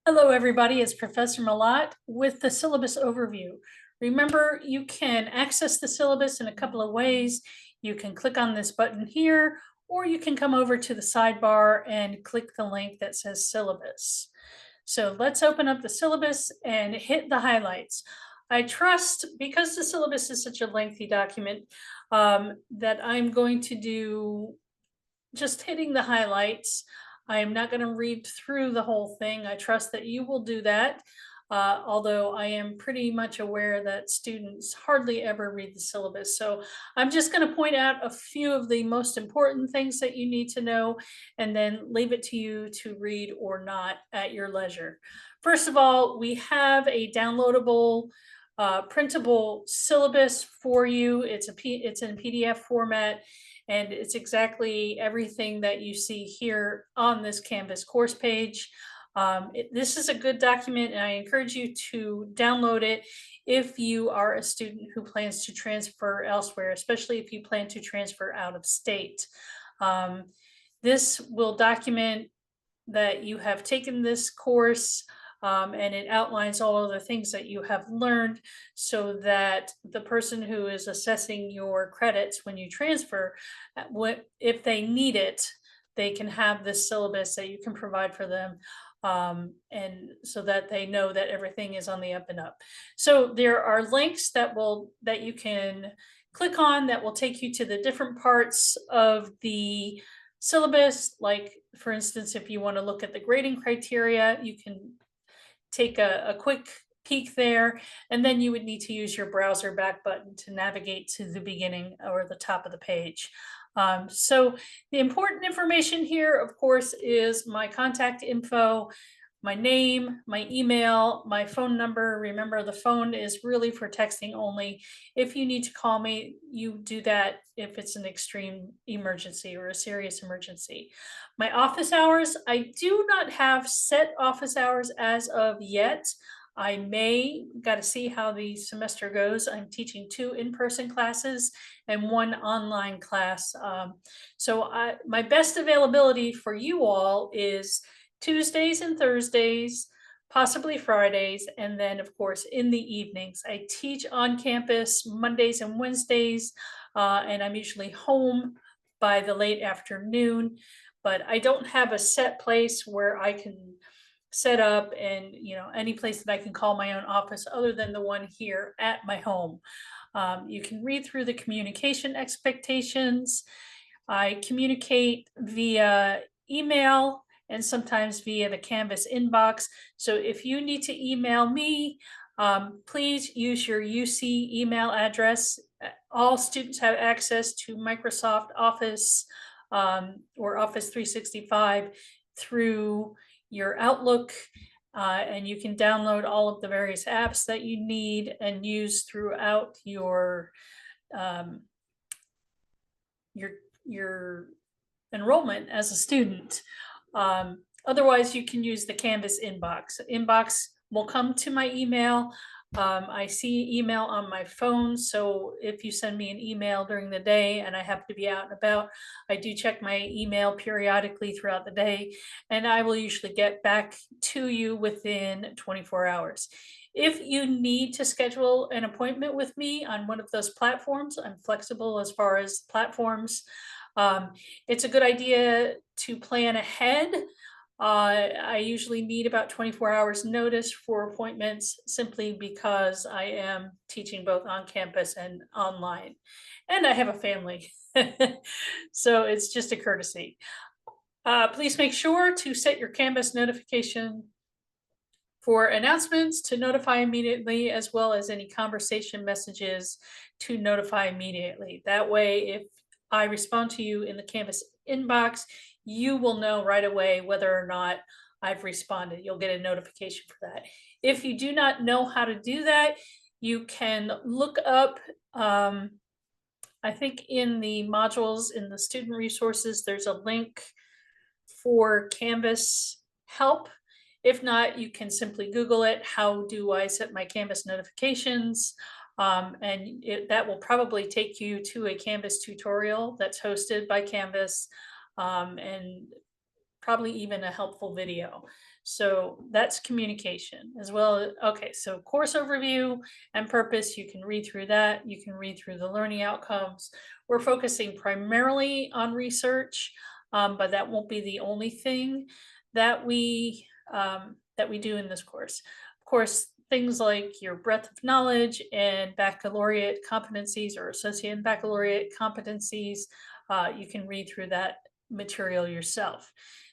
Hello, everybody. It's Professor Malat with the syllabus overview. Remember, you can access the syllabus in a couple of ways. You can click on this button here, or you can come over to the sidebar and click the link that says syllabus. So let's open up the syllabus and hit the highlights. I trust, because the syllabus is such a lengthy document, that I'm going to do just hitting the highlights. I am not going to read through the whole thing. I trust that you will do that. Although I am pretty much aware that students hardly ever read the syllabus. So I'm just going to point out a few of the most important things that you need to know and then leave it to you to read or not at your leisure. First of all, we have a downloadable printable syllabus for you. It's in PDF format, and it's exactly everything that you see here on this Canvas course page. This is a good document, and I encourage you to download it if you are a student who plans to transfer elsewhere, especially if you plan to transfer out of state. This will document that you have taken this course, and it outlines all of the things that you have learned so that the person who is assessing your credits when you transfer, if they need it, they can have this syllabus that you can provide for them, and so that they know that everything is on the up and up. So there are links that you can click on that will take you to the different parts of the syllabus. Like, for instance, if you want to look at the grading criteria, you can take a quick peek there, and then you would need to use your browser back button to navigate to the beginning or the top of the page. So the important information here, of course, is my contact info, my name, my email, my phone number. Remember, the phone is really for texting only. If you need to call me, you do that if it's an extreme emergency or a serious emergency. My office hours, I do not have set office hours as of yet. I may, got to see how the semester goes. I'm teaching 2 in-person classes and 1 online class. My best availability for you all is Tuesdays and Thursdays, possibly Fridays, and then, of course, in the evenings. I teach on campus Mondays and Wednesdays, and I'm usually home by the late afternoon, but I don't have a set place where I can set up, and any place that I can call my own office other than the one here at my home. You can read through the communication expectations. I communicate via email and sometimes via the Canvas inbox. So if you need to email me, please use your UC email address. All students have access to Microsoft Office, or Office 365 through your Outlook, and you can download all of the various apps that you need and use throughout um, your enrollment as a student. Otherwise, you can use the Canvas inbox. Inbox will come to my email. I see email on my phone, so if you send me an email during the day and I happen to be out and about, I do check my email periodically throughout the day, and I will usually get back to you within 24 hours. If you need to schedule an appointment with me on one of those platforms, I'm flexible as far as platforms. It's a good idea to plan ahead. I usually need about 24 hours notice for appointments, simply because I am teaching both on campus and online, and I have a family. So it's just a courtesy. Please make sure to set your Canvas notification for announcements to notify immediately, as well as any conversation messages to notify immediately. That way, if I respond to you in the Canvas inbox, you will know right away whether or not I've responded. You'll get a notification for that. If you do not know how to do that, you can look up, I think in the modules in the student resources, there's a link for Canvas help. If not, you can simply Google it. How do I set my Canvas notifications? And that will probably take you to a Canvas tutorial that's hosted by Canvas, and probably even a helpful video. So that's communication as well. Okay, so course overview and purpose, you can read through that. You can read through the learning outcomes. We're focusing primarily on research, but that won't be the only thing that we do in this course. Of course, things like your breadth of knowledge and baccalaureate competencies or associate baccalaureate competencies, you can read through that material yourself.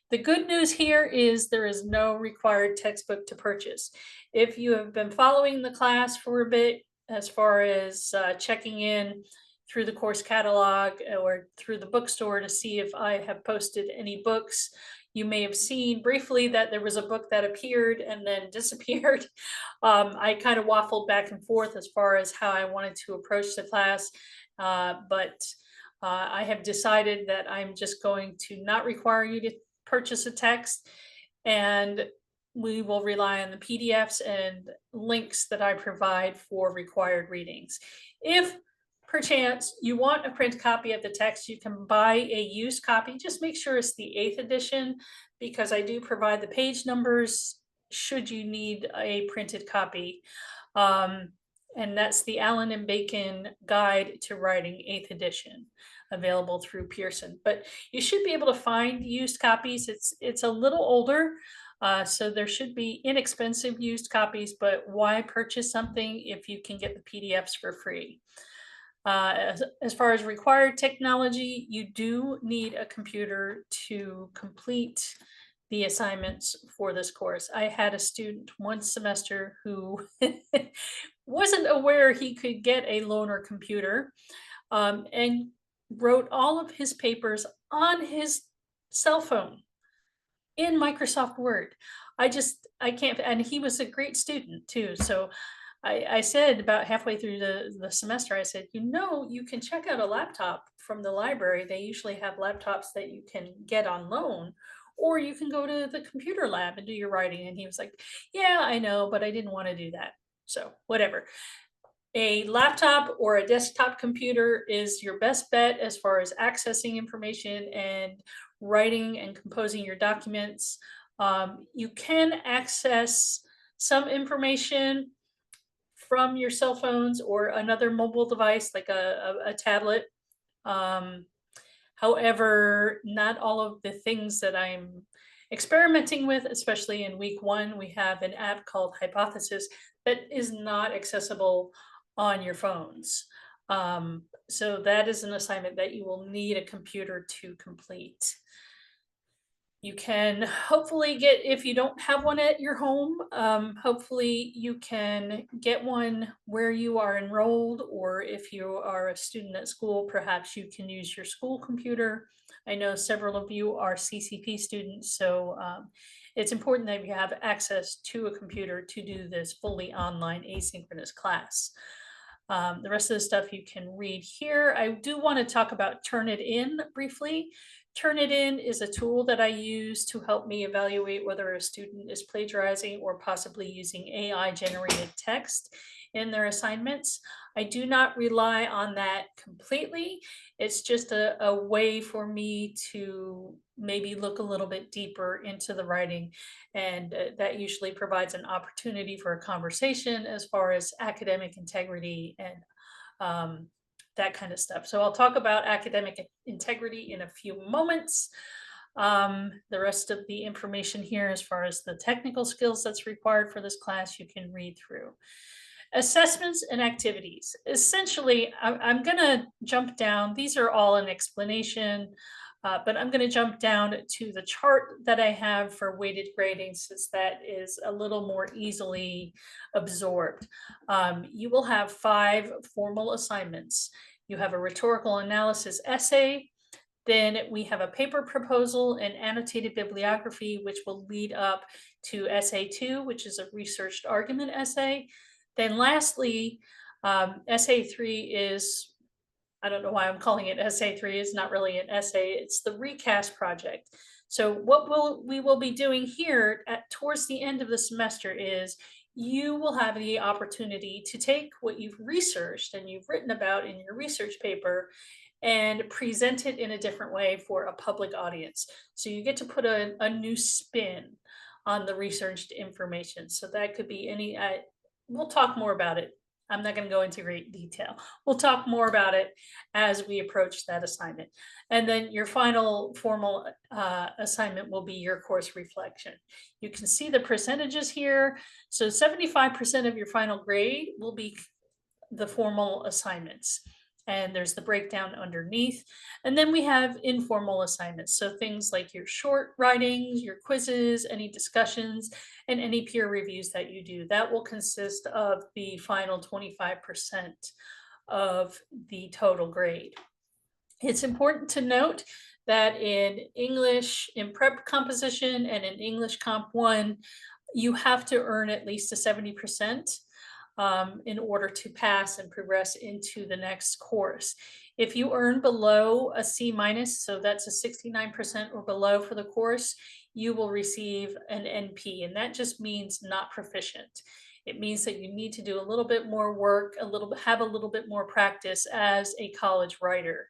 The good news here is there is no required textbook to purchase. If you have been following the class for a bit, as far as checking in through the course catalog or through the bookstore to see if I have posted any books, you may have seen briefly that there was a book that appeared and then disappeared. I kind of waffled back and forth as far as how I wanted to approach the class, but I have decided that I'm just going to not require you to purchase a text, and we will rely on the PDFs and links that I provide for required readings. If perchance you want a print copy of the text, you can buy a used copy. Just make sure it's the 8th edition, because I do provide the page numbers should you need a printed copy. And that's the Allen and Bacon Guide to Writing 8th edition, available through Pearson. But you should be able to find used copies. It's a little older, so there should be inexpensive used copies, but why purchase something if you can get the PDFs for free? As far as required technology, you do need a computer to complete the assignments for this course. I had a student one semester who wasn't aware he could get a loaner computer, and wrote all of his papers on his cell phone in Microsoft Word. I can't, and he was a great student too. So I said about halfway through the semester, I said, you can check out a laptop from the library. They usually have laptops that you can get on loan, or you can go to the computer lab and do your writing. And he was like, yeah, I know, but I didn't want to do that. So whatever. A laptop or a desktop computer is your best bet as far as accessing information and writing and composing your documents. You can access some information from your cell phones or another mobile device like a tablet. However, not all of the things that I'm experimenting with, especially in week 1, we have an app called Hypothesis that is not accessible on your phones. So that is an assignment that you will need a computer to complete. You can hopefully get, if you don't have one at your home, hopefully you can get one where you are enrolled, or if you are a student at school, perhaps you can use your school computer. I know several of you are CCP students, so it's important that you have access to a computer to do this fully online asynchronous class. The rest of the stuff you can read here. I do want to talk about Turnitin briefly. Turnitin is a tool that I use to help me evaluate whether a student is plagiarizing or possibly using AI generated text in their assignments. I do not rely on that completely. It's just a way for me to maybe look a little bit deeper into the writing, and that usually provides an opportunity for a conversation as far as academic integrity and that kind of stuff. So I'll talk about academic integrity in a few moments. The rest of the information here, as far as the technical skills that's required for this class, you can read through. Assessments and activities. Essentially, I'm going to jump down. These are all an explanation, but I'm going to jump down to the chart that I have for weighted grading, since that is a little more easily absorbed. You will have 5 formal assignments. You have a rhetorical analysis essay, then we have a paper proposal and annotated bibliography, which will lead up to essay 2, which is a researched argument essay. Then lastly, essay 3 is, I don't know why I'm calling it essay 3, it's not really an essay, it's the recast project. So what we will be doing here towards the end of the semester is you will have the opportunity to take what you've researched and you've written about in your research paper and present it in a different way for a public audience. So you get to put a new spin on the researched information. So that could be any, we'll talk more about it. I'm not going to go into great detail. We'll talk more about it as we approach that assignment. And then your final formal assignment will be your course reflection. You can see the percentages here. So 75% of your final grade will be the formal assignments. And there's the breakdown underneath. And then we have informal assignments. So things like your short writings, your quizzes, any discussions, and any peer reviews that you do. That will consist of the final 25% of the total grade. It's important to note that in English, in prep composition and in English Comp 1, you have to earn at least a 70% in order to pass and progress into the next course. If you earn below a C minus, so that's a 69% or below for the course, you will receive an NP, and that just means not proficient. It means that you need to do a little bit more work, have a little bit more practice as a college writer.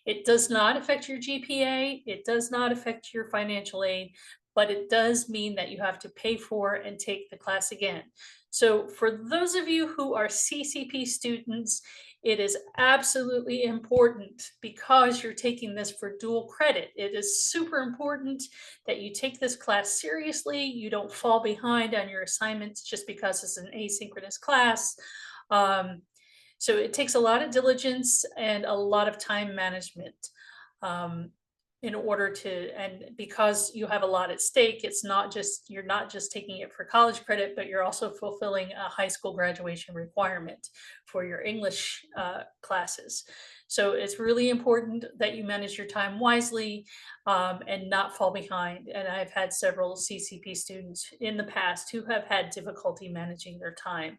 It does not affect your GPA. It does not affect your financial aid, but it does mean that you have to pay for and take the class again. So for those of you who are CCP students, it is absolutely important, because you're taking this for dual credit. It is super important that you take this class seriously. You don't fall behind on your assignments just because it's an asynchronous class. So it takes a lot of diligence and a lot of time management in order to, and because you have a lot at stake, you're not just taking it for college credit, but you're also fulfilling a high school graduation requirement for your English classes. So it's really important that you manage your time wisely and not fall behind. And I've had several CCP students in the past who have had difficulty managing their time.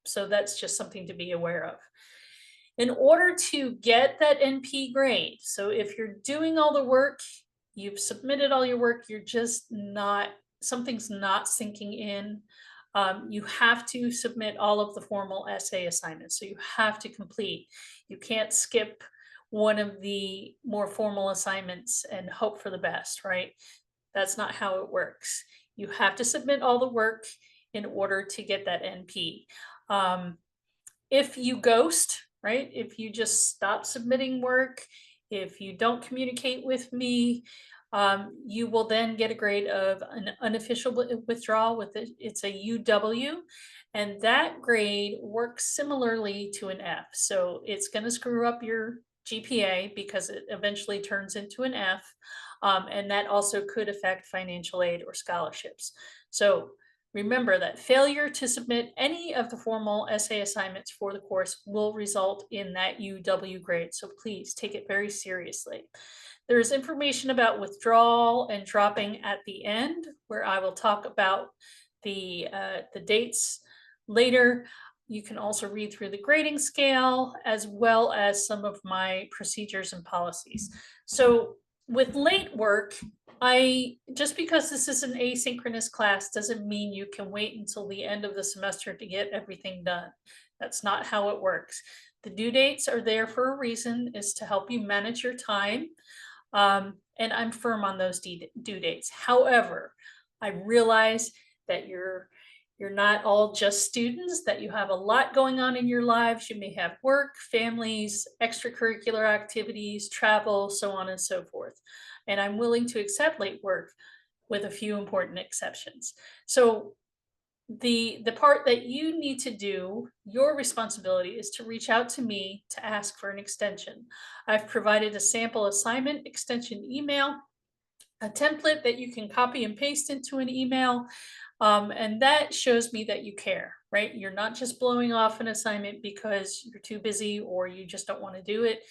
So that's just something to be aware of. In order to get that NP grade, so if you're doing all the work, you've submitted all your work, you're just not, something's not sinking in, you have to submit all of the formal essay assignments. So you have to complete. You can't skip one of the more formal assignments and hope for the best, right? That's not how it works. You have to submit all the work in order to get that NP. If you ghost, right? If you just stop submitting work, if you don't communicate with me, you will then get a grade of an unofficial withdrawal with it. It's a UW, and that grade works similarly to an F. So it's going to screw up your GPA because it eventually turns into an F. And that also could affect financial aid or scholarships. So remember that failure to submit any of the formal essay assignments for the course will result in that UW grade. So please take it very seriously. There's information about withdrawal and dropping at the end, where I will talk about the dates later. You can also read through the grading scale, as well as some of my procedures and policies. So with late work, just because this is an asynchronous class doesn't mean you can wait until the end of the semester to get everything done. That's not how it works. The due dates are there for a reason, is to help you manage your time. And I'm firm on those due dates. However, I realize that you're not all just students, that you have a lot going on in your lives. You may have work, families, extracurricular activities, travel, so on and so forth. And I'm willing to accept late work with a few important exceptions. So the part that you need to do, your responsibility, is to reach out to me to ask for an extension. I've provided a sample assignment extension email, a template that you can copy and paste into an email. And that shows me that you care, right? You're not just blowing off an assignment because you're too busy or you just don't want to do it.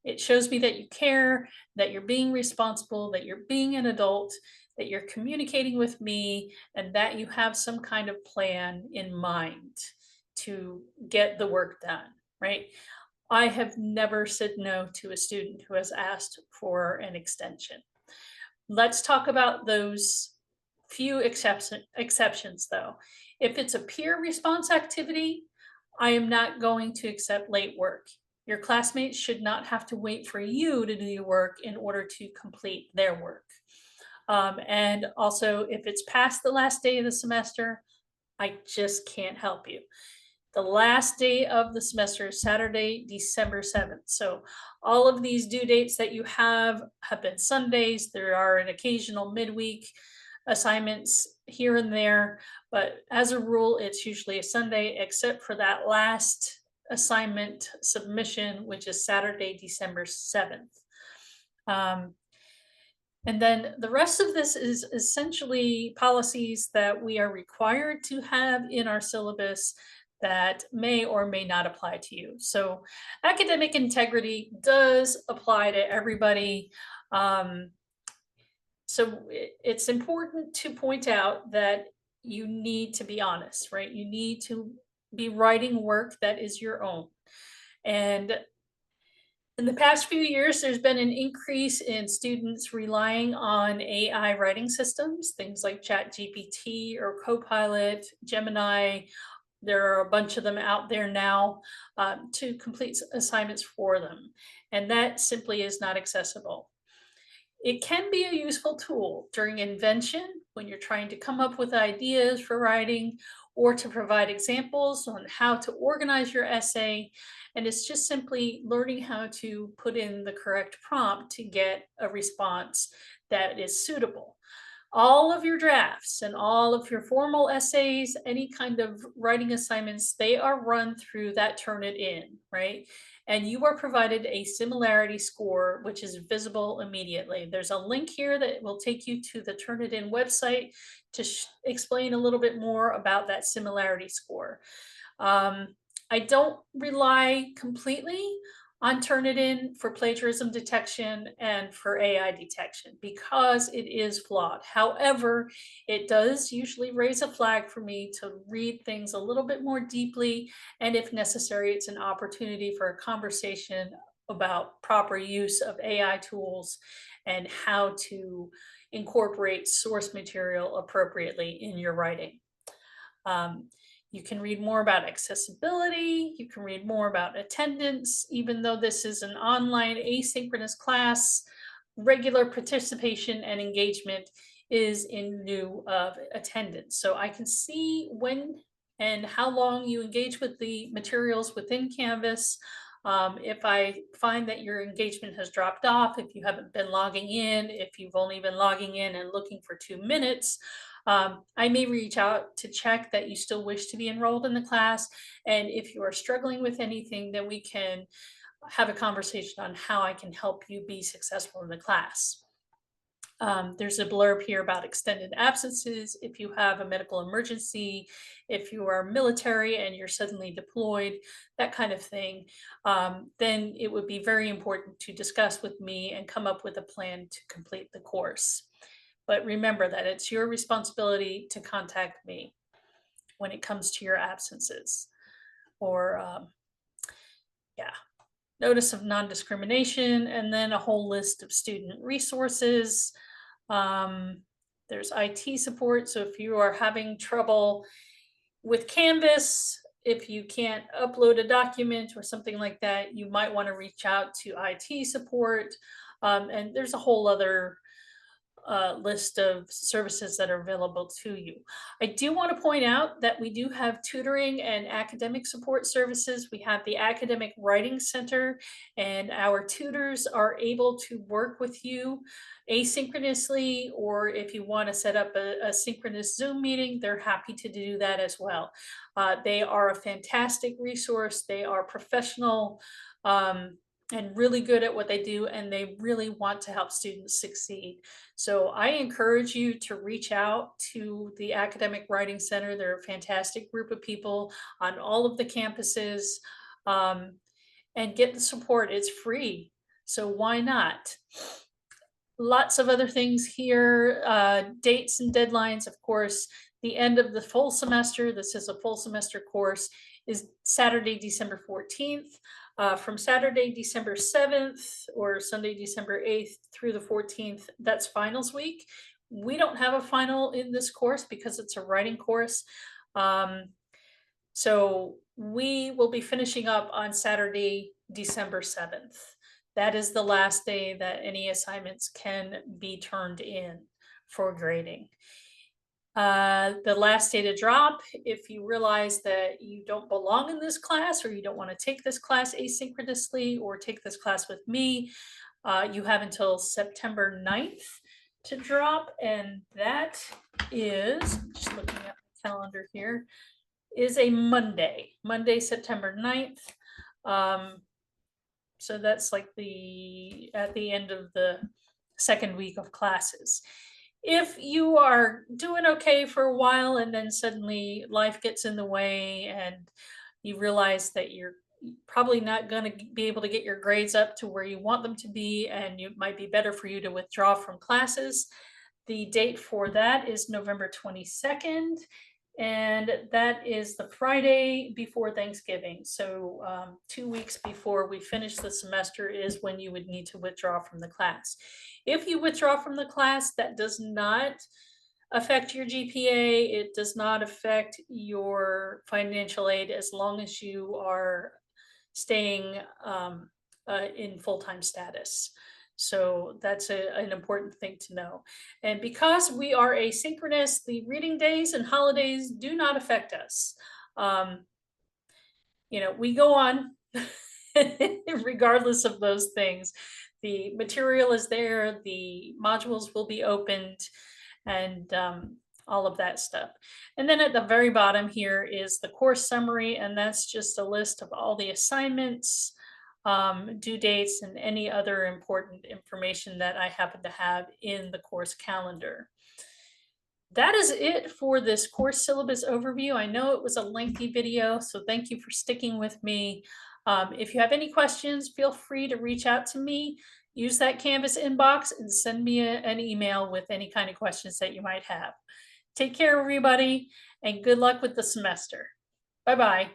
It shows me that you care, that you're being responsible, that you're being an adult, that you're communicating with me, and that you have some kind of plan in mind to get the work done, right? I have never said no to a student who has asked for an extension. Let's talk about those few exceptions though. If it's a peer response activity, I am not going to accept late work. Your classmates should not have to wait for you to do your work in order to complete their work. And also, if it's past the last day of the semester, I just can't help you. The last day of the semester is Saturday, December 7th. So all of these due dates that you have been Sundays. There are an occasional midweek assignments here and there, but as a rule, it's usually a Sunday, except for that last assignment submission, which is Saturday, December 7th. And then the rest of this is essentially policies that we are required to have in our syllabus that may or may not apply to you. So academic integrity does apply to everybody. It's important to point out that you need to be honest, right? You need to be writing work that is your own. And in the past few years, there's been an increase in students relying on AI writing systems, things like ChatGPT or Copilot, Gemini. There are a bunch of them out there now to complete assignments for them. And that simply is not accessible. It can be a useful tool during invention when you're trying to come up with ideas for writing or to provide examples on how to organize your essay. And it's just simply learning how to put in the correct prompt to get a response that is suitable. All of your drafts and all of your formal essays, any kind of writing assignments, they are run through that Turnitin, right? And you are provided a similarity score, which is visible immediately. There's a link here that will take you to the Turnitin website to explain a little bit more about that similarity score. I don't rely completely on Turnitin for plagiarism detection and for AI detection because it is flawed. However, it does usually raise a flag for me to read things a little bit more deeply, and if necessary, it's an opportunity for a conversation about proper use of AI tools and how to incorporate source material appropriately in your writing. You can read more about accessibility. You can read more about attendance. Even though this is an online asynchronous class, regular participation and engagement is in lieu of attendance. So I can see when and how long you engage with the materials within Canvas. If I find that your engagement has dropped off, if you haven't been logging in, if you've only been logging in and looking for 2 minutes, I may reach out to check that you still wish to be enrolled in the class. And if you are struggling with anything, then we can have a conversation on how I can help you be successful in the class. There's a blurb here about extended absences. If you have a medical emergency, if you are military and you're suddenly deployed, that kind of thing, then it would be very important to discuss with me and come up with a plan to complete the course. But remember that it's your responsibility to contact me when it comes to your absences. Or, notice of non-discrimination, and then a whole list of student resources. There's IT support. So if you are having trouble with Canvas, if you can't upload a document or something like that, you might want to reach out to IT support. And there's a whole other list of services that are available to you. I do want to point out that we do have tutoring and academic support services. We have the Academic Writing Center, and our tutors are able to work with you asynchronously, or if you want to set up a synchronous Zoom meeting, they're happy to do that as well. They are a fantastic resource. They are professional. And really good at what they do, and they really want to help students succeed. So I encourage you to reach out to the Academic Writing Center. They're a fantastic group of people on all of the campuses, and get the support. It's free, so why not? Lots of other things here, dates and deadlines, of course. The end of the full semester, this is a full semester course, is Saturday, December 14th. From Saturday, December 7th or Sunday, December 8th through the 14th, that's finals week. We don't have a final in this course because it's a writing course. So we will be finishing up on Saturday, December 7th. That is the last day that any assignments can be turned in for grading. The last day to drop, if you realize that you don't belong in this class or you don't want to take this class asynchronously or take this class with me, you have until September 9th to drop, and that is, just looking at the calendar here, is a Monday, September 9th. So that's like at the end of the second week of classes. If you are doing okay for a while and then suddenly life gets in the way and you realize that you're probably not going to be able to get your grades up to where you want them to be, and it might be better for you to withdraw from classes, the date for that is November 22nd, and that is the Friday before Thanksgiving. So 2 weeks before we finish the semester is when you would need to withdraw from the class. If you withdraw from the class, that does not affect your GPA. It does not affect your financial aid as long as you are staying in full-time status. So that's an important thing to know. And because we are asynchronous, the reading days and holidays do not affect us. We go on regardless of those things. The material is there, the modules will be opened, and all of that stuff. And then at the very bottom here is the course summary, and that's just a list of all the assignments, due dates, and any other important information that I happen to have in the course calendar. That is it for this course syllabus overview. I know it was a lengthy video, so thank you for sticking with me. If you have any questions, feel free to reach out to me. Use that Canvas inbox and send me an email with any kind of questions that you might have. Take care, everybody, and good luck with the semester. Bye-bye.